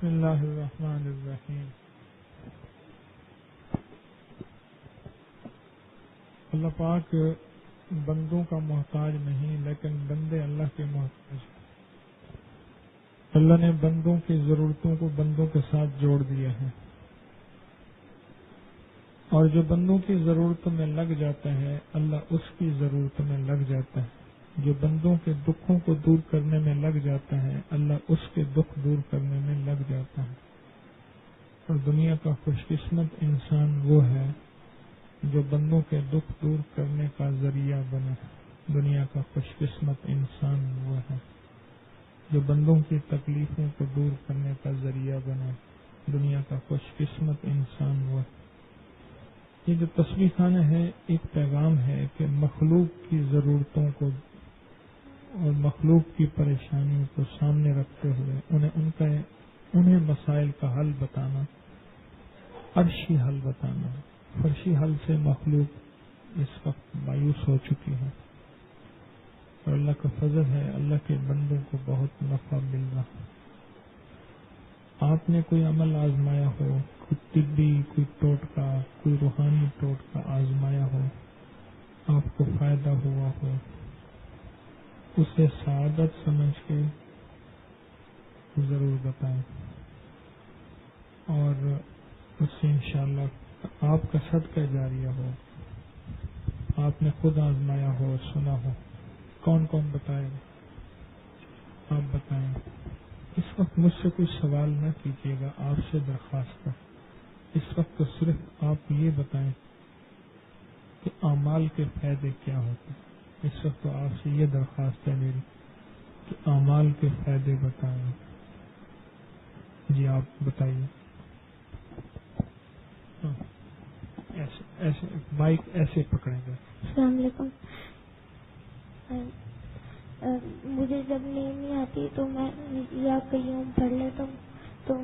بسم اللہ الرحمن الرحیم. اللہ پاک بندوں کا محتاج نہیں لیکن بندے اللہ کے محتاج ہیں. اللہ نے بندوں کی ضرورتوں کو بندوں کے ساتھ جوڑ دیا ہے، اور جو بندوں کی ضرورتوں میں لگ جاتا ہے اللہ اس کی ضرورتوں میں لگ جاتا ہے. جو بندوں کے دکھوں کو دور کرنے میں لگ جاتا ہے اللہ اس کے دکھ دور کرنے میں لگ جاتا ہے. اور دنیا کا خوش قسمت انسان وہ ہے جو بندوں کے دکھ دور کرنے کا ذریعہ بنے. دنیا کا خوش قسمت انسان وہ ہے جو بندوں کی تکلیفوں کو دور کرنے کا ذریعہ بنے. دنیا کا خوش قسمت انسان وہ ہے. یہ جو تسبیح خانہ ہے ایک پیغام ہے کہ مخلوق کی ضرورتوں کو اور مخلوق کی پریشانیوں کو سامنے رکھتے ہوئے انہیں مسائل کا حل بتانا، عرشی حل بتانا. فرشی حل سے مخلوق اس وقت مایوس ہو چکی ہے، اور اللہ کا فضل ہے اللہ کے بندوں کو بہت نفع مل رہا. آپ نے کوئی عمل آزمایا ہو، کوئی طبی، کوئی ٹوٹکا، کوئی روحانی ٹوٹکا آزمایا ہو، آپ کو فائدہ ہوا ہو، اسے سعادت سمجھ کے ضرور بتائیں، اور اس سے انشاءاللہ آپ کا صدقہ جاریہ ہو. آپ نے خود آزمایا ہو، سنا ہو. کون کون بتائے گا؟ آپ بتائیں. اس وقت مجھ سے کوئی سوال نہ کیجیے گا، آپ سے درخواست ہے. اس وقت تو صرف آپ یہ بتائیں کہ اعمال کے فائدے کیا ہوتے ہیں. اس وقت تو آپ سے یہ درخواست ہے میری کہ اعمال کے فائدے بتائیں. جی آپ بتائیے. ایسے مائک ایسے پکڑیں گے. السلام علیکم. مجھے جب نیند نہیں آتی تو میں یا قیوم پڑھ لیتا ہوں تو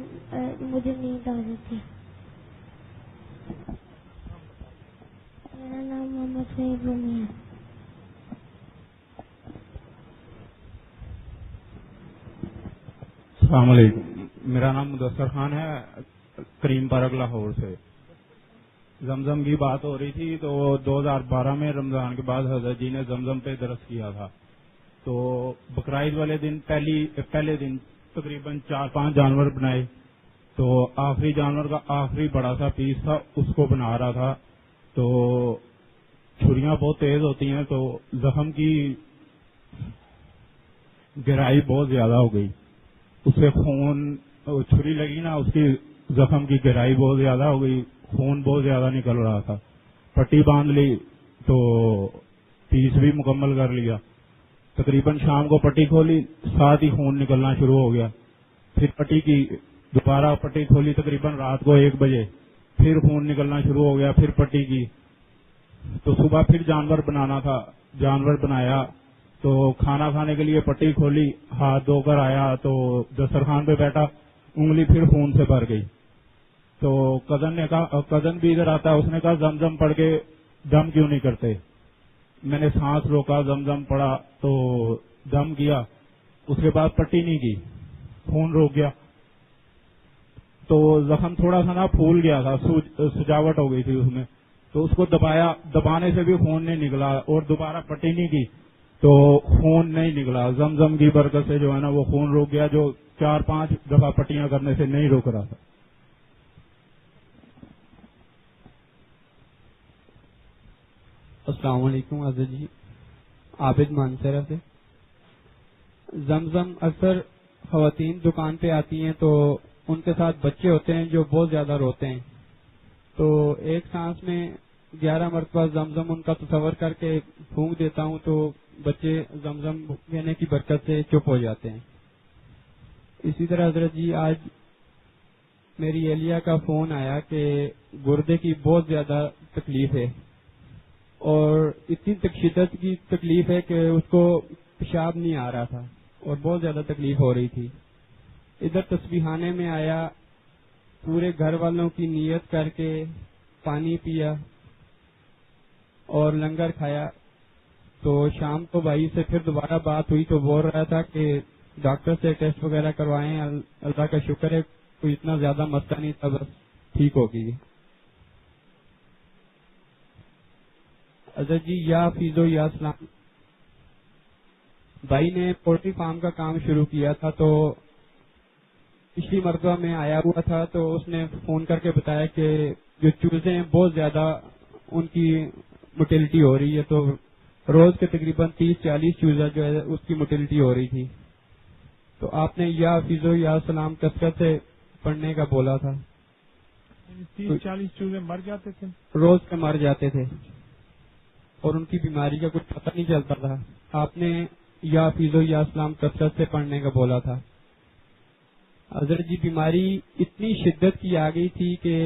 مجھے نیند آ جاتی ہے. میرا نام محمد فیض رومی ہے. السلام علیکم. میرا نام مدثر خان ہے، کریم پارک لاہور سے. زمزم کی بات ہو رہی تھی تو 2012 میں رمضان کے بعد حضرت جی نے زمزم پہ درس کیا تھا. تو بقرعید والے دن پہلے دن تقریباً 4-5 جانور بنائے. تو آخری جانور کا آخری بڑا سا پیس تھا، اس کو بنا رہا تھا. تو چھریاں بہت تیز ہوتی ہیں تو زخم کی گہرائی بہت زیادہ ہو گئی. اس سے خون چھری لگی نا، اس کی زخم کی گہرائی بہت زیادہ ہو گئی، خون بہت زیادہ نکل رہا تھا. پٹی باندھ لی تو پیس بھی مکمل کر لیا. تقریباً شام کو پٹی کھولی، ساتھ ہی خون نکلنا شروع ہو گیا. پھر دوبارہ پٹی کھولی تقریباً رات کو 1 بجے، پھر خون نکلنا شروع ہو گیا. پھر پٹی کی تو صبح پھر جانور بنانا تھا، جانور بنایا. تو کھانا کھانے کے لیے پٹی کھولی، ہاتھ دھو کر آیا تو دسترخوان پہ بیٹھا، انگلی پھر خون سے بھر گئی. تو کزن نے کہا، کزن بھی ادھر آتا ہے، اس نے کہا زمزم پڑھ کے دم کیوں نہیں کرتے. میں نے سانس روکا، زمزم پڑا تو دم کیا. اس کے بعد پٹی نہیں کی، خون روک گیا. تو زخم تھوڑا سا نا پھول گیا تھا، سجاوٹ ہو گئی تھی اس میں. تو اس کو دبایا، دبانے سے بھی خون نہیں نکلا، اور دوبارہ پٹی نہیں کی تو خون نہیں نکلا. زمزم کی برکت سے جو ہے نا وہ خون روک گیا، جو 4-5 دفعہ پٹیاں کرنے سے نہیں روک رہا تھا. السلام علیکم حضرت جی. عابد مانسرا سے. زمزم اکثر خواتین دکان پہ آتی ہیں تو ان کے ساتھ بچے ہوتے ہیں جو بہت زیادہ روتے ہیں. تو ایک سانس میں 11 مرتبہ زمزم ان کا تصور کر کے پھونک دیتا ہوں تو بچے زمزم پینے کی برکت سے چپ ہو جاتے ہیں. اسی طرح حضرت جی آج میری اہلیہ کا فون آیا کہ گردے کی بہت زیادہ تکلیف ہے، اور اتنی شدت کی تکلیف ہے کہ اس کو پیشاب نہیں آ رہا تھا اور بہت زیادہ تکلیف ہو رہی تھی. ادھر تسبیحانے میں آیا، پورے گھر والوں کی نیت کر کے پانی پیا اور لنگر کھایا. تو شام کو بھائی سے پھر دوبارہ بات ہوئی تو بول رہا تھا کہ ڈاکٹر سے ٹیسٹ وغیرہ کروائیں. اللہ کا شکر ہے کوئی اتنا زیادہ مسئلہ نہیں تھا، بس ٹھیک ہو گئی. حضرت جی یا فیضو یا اسلام، بھائی نے پولٹری فارم کا کام شروع کیا تھا، تو پچھلی مرتبہ میں آیا ہوا تھا تو اس نے فون کر کے بتایا کہ جو چوزے ہیں بہت زیادہ ان کی موٹیلٹی ہو رہی ہے، تو روز کے تقریباً 30-40 چوزا جو ہے اس کی موٹیلٹی ہو رہی تھی. تو آپ نے یا فیضو یا سلام کثرت سے پڑھنے کا بولا تھا. 30-40 چوزے مر جاتے تھے، روز کے مر جاتے تھے اور ان کی بیماری کا کچھ پتہ نہیں چلتا تھا. آپ نے یا فیضو یا اسلام کثرت سے پڑھنے کا بولا تھا. حضرت جی بیماری اتنی شدت کی آ گئی تھی کہ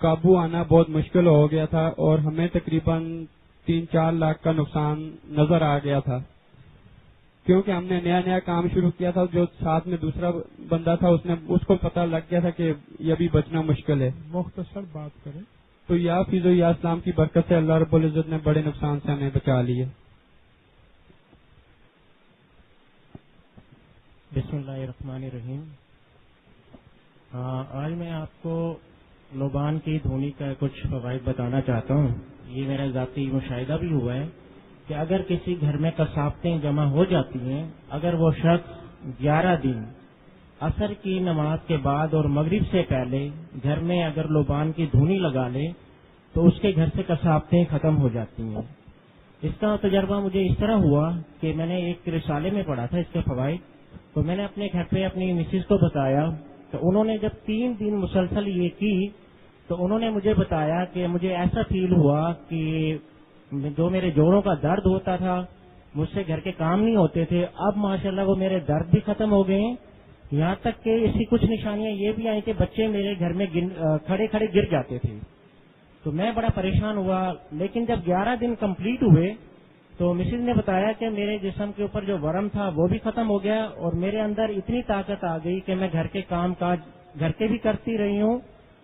قابو آنا بہت مشکل ہو گیا تھا اور ہمیں تقریباً 3-4 لاکھ کا نقصان نظر آ گیا تھا، کیونکہ ہم نے نیا کام شروع کیا تھا. جو ساتھ میں دوسرا بندہ تھا اس کو پتہ لگ گیا تھا کہ یہ بھی بچنا مشکل ہے. مختصر بات کریں تو یا فیضو یا اسلام کی برکت سے اللہ رب العزت نے بڑے نقصان سے ہمیں بچا لیے. بسم اللہ الرحمن الرحیم. آج میں آپ کو لوبان کی دھونی کا کچھ فوائد بتانا چاہتا ہوں. یہ میرا ذاتی مشاہدہ بھی ہوا ہے کہ اگر کسی گھر میں کثافتیں جمع ہو جاتی ہیں، اگر وہ شخص 11 دن عصر کی نماز کے بعد اور مغرب سے پہلے گھر میں اگر لوبان کی دھونی لگا لے تو اس کے گھر سے کثافتیں ختم ہو جاتی ہیں. اس کا تجربہ مجھے اس طرح ہوا کہ میں نے ایک رسالے میں پڑھا تھا اس کے فوائد، تو میں نے اپنے گھر پہ اپنی مسز کو بتایا، تو انہوں نے جب 3 دن مسلسل یہ کی تو انہوں نے مجھے بتایا کہ مجھے ایسا فیل ہوا کہ جو میرے جوڑوں کا درد ہوتا تھا، مجھ سے گھر کے کام نہیں ہوتے تھے، اب ماشاءاللہ وہ میرے درد بھی ختم ہو گئے ہیں. یہاں تک کہ اس کی کچھ نشانیاں یہ بھی آئیں کہ بچے میرے گھر میں کھڑے کھڑے گر جاتے تھے. تو میں بڑا پریشان ہوا. لیکن جب 11 دن کمپلیٹ ہوئے تو مسز نے بتایا کہ میرے جسم کے اوپر جو ورم تھا وہ بھی ختم ہو گیا اور میرے اندر اتنی طاقت آ گئی کہ میں گھر کے کام کاج گھر کے بھی کرتی رہی ہوں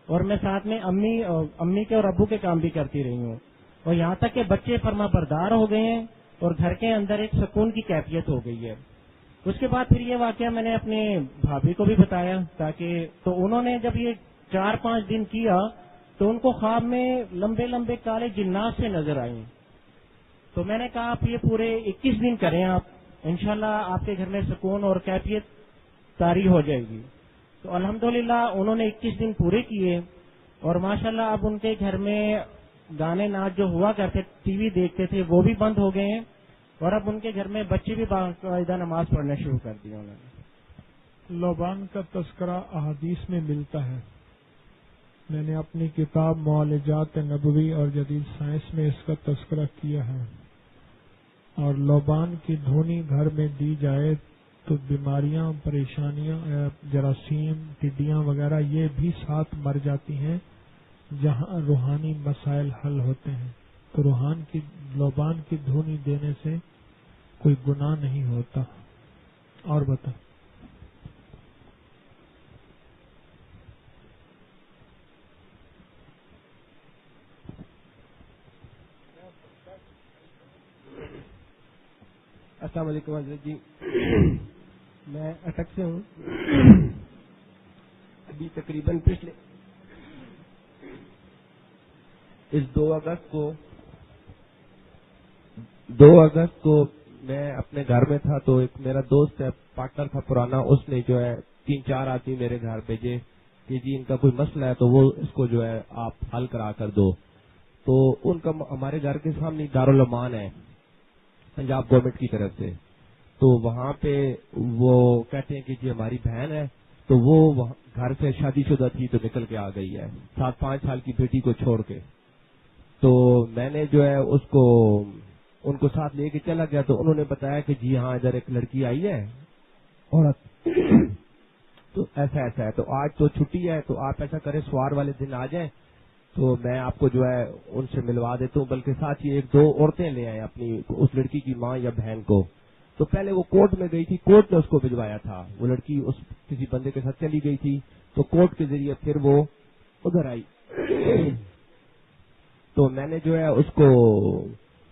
اور میں ساتھ میں امی کے اور ابو کے کام بھی کرتی رہی ہوں. اور یہاں تک کہ بچے فرما بردار ہو گئے ہیں اور گھر کے اندر ایک سکون کی کیفیت ہو گئی ہے. اس کے بعد پھر یہ واقعہ میں نے اپنے بھابھی کو بھی بتایا تاکہ تو انہوں نے جب یہ 4-5 دن کیا تو ان کو خواب میں لمبے لمبے کالے جنات سے نظر آئیں. تو میں نے کہا آپ یہ پورے 21 دن کریں، آپ انشاءاللہ آپ کے گھر میں سکون اور کیفیت طاری ہو جائے گی. تو الحمدللہ انہوں نے 21 دن پورے کیے اور ماشاءاللہ اب ان کے گھر میں گانے ناچ جو ہوا کرتے ٹی وی دیکھتے تھے وہ بھی بند ہو گئے ہیں اور اب ان کے گھر میں بچے بھی باقاعدہ نماز پڑھنا شروع کر دیا انہوں نے. لوبان کا تذکرہ احادیث میں ملتا ہے. میں نے اپنی کتاب معالجات نبوی اور جدید سائنس میں اس کا تذکرہ کیا ہے. اور لوبان کی دھونی گھر میں دی جائے تو بیماریاں، پریشانیاں، جراثیم، ٹڈیاں وغیرہ یہ بھی ساتھ مر جاتی ہیں. جہاں روحانی مسائل حل ہوتے ہیں تو لوبان کی دھونی دینے سے کوئی گناہ نہیں ہوتا. اور بتا السلام علیکم حضرت جی. میں اٹک سے ہوں. ابھی تقریباً پچھلے اس 2 اگست کو میں اپنے گھر میں تھا تو ایک میرا دوست ہے، پارٹنر تھا پرانا، اس نے جو ہے 3-4 آدمی میرے گھر بھیجے کہ جی ان کا کوئی مسئلہ ہے تو وہ اس کو جو ہے آپ حل کرا کر دو. تو ان کا ہمارے گھر کے سامنے دارالعمان ہے پنجاب گورنمنٹ کی طرف سے، تو وہاں پہ وہ کہتے ہیں کہ جی ہماری بہن ہے، تو وہ گھر سے شادی شدہ تھی تو نکل کے آ گئی ہے 7-5 سال کی بیٹی کو چھوڑ کے. تو میں نے جو ہے ان کو ساتھ لے کے چلا گیا تو انہوں نے بتایا کہ جی ہاں ادھر ایک لڑکی آئی ہے عورت تو ایسا ہے. تو آج تو چھٹی ہے تو آپ ایسا کریں سوار والے دن آ جائیں تو میں آپ کو جو ہے ان سے ملوا دیتا ہوں، بلکہ ساتھ ہی 1-2 عورتیں لے آئیں اپنی اس لڑکی کی ماں یا بہن کو. تو پہلے وہ کورٹ میں گئی تھی، کورٹ نے اس کو بھجوایا تھا. وہ لڑکی کسی بندے کے ساتھ چلی گئی تھی تو کورٹ کے ذریعے پھر وہ ادھر آئی. تو میں نے جو ہے اس کو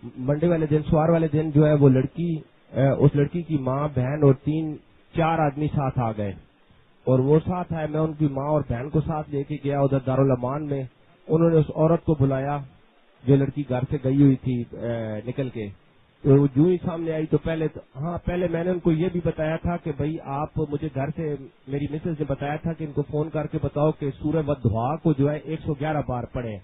منڈے والے دن سوار والے دن جو ہے اس لڑکی کی ماں، بہن اور 3-4 آدمی ساتھ آ گئے اور وہ ساتھ آئے. میں ان کی ماں اور بہن کو ساتھ لے کے گیا ادھر دارالامان میں. انہوں نے اس عورت کو بلایا جو لڑکی گھر سے گئی ہوئی تھی نکل کے. تو وہ جو ہی سامنے آئی تو پہلے میں نے ان کو یہ بھی بتایا تھا کہ بھائی آپ مجھے گھر سے, میری مسز نے بتایا تھا کہ ان کو فون کر کے بتاؤ کہ سورہ والضحیٰ کو جو ہے 111 بار پڑھیں.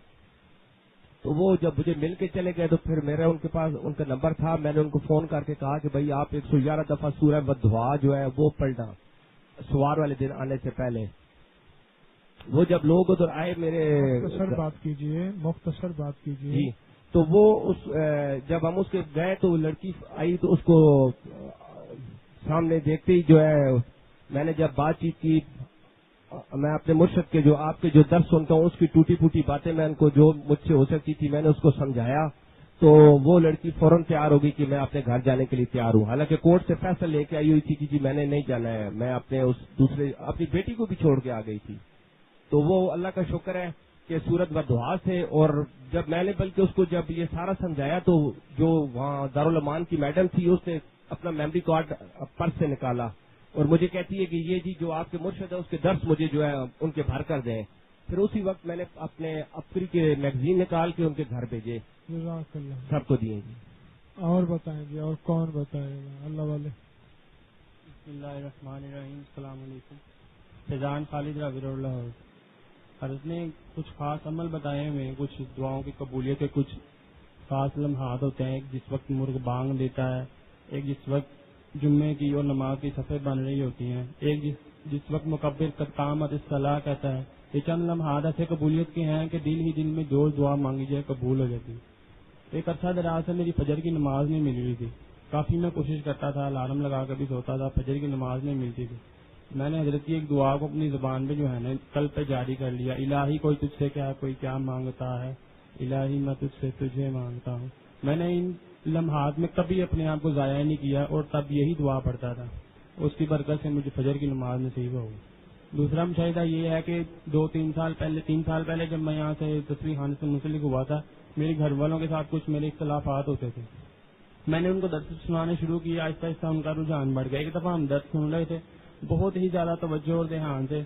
تو وہ جب مجھے مل کے چلے گئے تو پھر میرا ان کے پاس ان کا نمبر تھا. میں نے ان کو فون کر کے کہا کہ بھائی آپ 111 دفعہ سورہ والضحیٰ جو ہے وہ پڑھنا سوار والے دن آنے سے پہلے. وہ جب لوگ ادھر آئے میرے مختصر بات کیجیے جی. تو وہ جب ہم اس کے گئے تو وہ لڑکی آئی تو اس کو سامنے دیکھتے ہی جو ہے میں نے جب بات چیت کی, میں اپنے مرشد کے جو آپ کے جو درس سنتا ہوں اس کی ٹوٹی پھوٹی باتیں میں ان کو جو مجھ سے ہو سکتی تھی میں نے اس کو سمجھایا. تو وہ لڑکی فوراً تیار ہو گئی کہ میں اپنے گھر جانے کے لیے تیار ہوں. حالانکہ کورٹ سے فیصلہ لے کے آئی ہوئی تھی کہ جی میں نے نہیں جانا ہے, میں اپنی بیٹی کو بھی چھوڑ کے آ گئی تھی. تو وہ اللہ کا شکر ہے کہ سورۃ والضحیٰ سے. اور جب میں نے بلکہ اس کو جب یہ سارا سمجھایا تو جو وہاں دارالامان کی میڈم تھی اس نے اپنا میموری کارڈ پرس سے نکالا اور مجھے کہتی ہے کہ یہ جی جو آپ کے مرشد ہے اس کے درس مجھے جو ہے ان کے بھر کر دیں. پھر اسی وقت میں نے اپنے افری کے میگزین نکال کے ان کے گھر بھیجے, سب کو دیے. جی اور بتائیں جی, اور کون بتائے گا اللہ والے. بسم اللہ الرحمن الرحیم. السلام علیکم. فیضان خالد رابر اللہ. حضرت نے کچھ خاص عمل بتائے ہوئے, کچھ دعاؤں کی قبولیت کے کچھ خاص لمحات ہوتے ہیں. ایک جس وقت مرغ بانگ دیتا ہے, ایک جس وقت جمعے کی اور نماز کی صفیں بن رہی ہوتی ہیں, ایک جس وقت مکبر قد قامت الصلاۃ کہتا ہے. یہ چند لمحات ایسے قبولیت کے ہیں کہ دل ہی دل میں جو دعا مانگی جائے قبول ہو جاتی. ایک عرصہ دراز سے میری فجر کی نماز نہیں مل رہی تھی. کافی میں کوشش کرتا تھا, الارم لگا کر بھی سوتا تھا, فجر کی نماز نہیں ملتی تھی. میں نے حضرت کی ایک دعا کو اپنی زبان پہ جو ہے نا کل پہ جاری کر لیا. الہی کوئی تجھ سے کیا کوئی کیا مانگتا ہے, الہی میں تجھ سے تجھے مانگتا ہوں. میں نے ان لمحات میں کبھی اپنے آپ کو ضائع نہیں کیا اور تب یہی دعا پڑھتا تھا. اس کی برکت سے مجھے فجر کی نماز نصیب ہو گئی. دوسرا مشاہدہ یہ ہے کہ 3 سال پہلے جب میں یہاں سے تصویر خانے سے منسلک ہوا تھا, میرے گھر والوں کے ساتھ کچھ میرے اختلافات ہوتے تھے. میں نے ان کو درس سنانے شروع کیا, آہستہ آہستہ ان کا رجحان بڑھ گیا. ایک دفعہ ہم درس سن رہے تھے, بہت ہی زیادہ توجہ اور دھیان سے,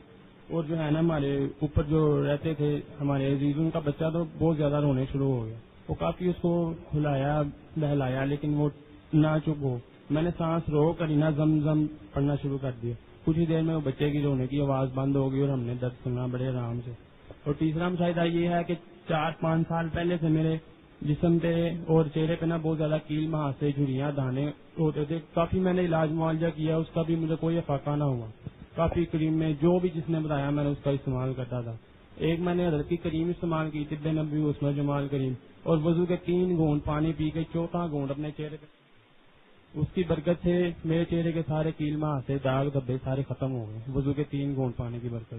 اور جو ہے نا ہمارے اوپر جو رہتے تھے ہمارے عزیز, ان کا بچہ تو بہت زیادہ رونے شروع ہو گیا. وہ کافی اس کو کھلایا بہلایا لیکن وہ نہ چپ ہو. میں نے سانس رو کر نہ زم پڑھنا شروع کر دیا. کچھ ہی دیر میں وہ بچے کی رونے کی آواز بند ہو گئی اور ہم نے درد سنا بڑے آرام سے. اور تیسرا مشاہدہ یہ ہے کہ 4-5 سال پہلے سے میرے جسم پہ اور چہرے پہ نا بہت زیادہ کیل مہاسے جھریاں دانے ہوتے تھے. کافی میں نے علاج معالجہ کیا, اس کا بھی مجھے کوئی افاقہ نہ ہوا. کافی کریم میں جو بھی جس نے بتایا میں نے اس کا استعمال کرتا تھا. ایک میں نے حضرت کی کریم استعمال کی, طب نبوی اس میں جمال کریم, اور وضو کے 3 گھونٹ پانی پی کے 4تھا گھونٹ اپنے چہرے پہ. اس کی برکت سے میرے چہرے کے سارے کیل مہاسے داغ دھبے سارے ختم ہو گئے, وضو کے 3 گھونٹ پانی کی برکت.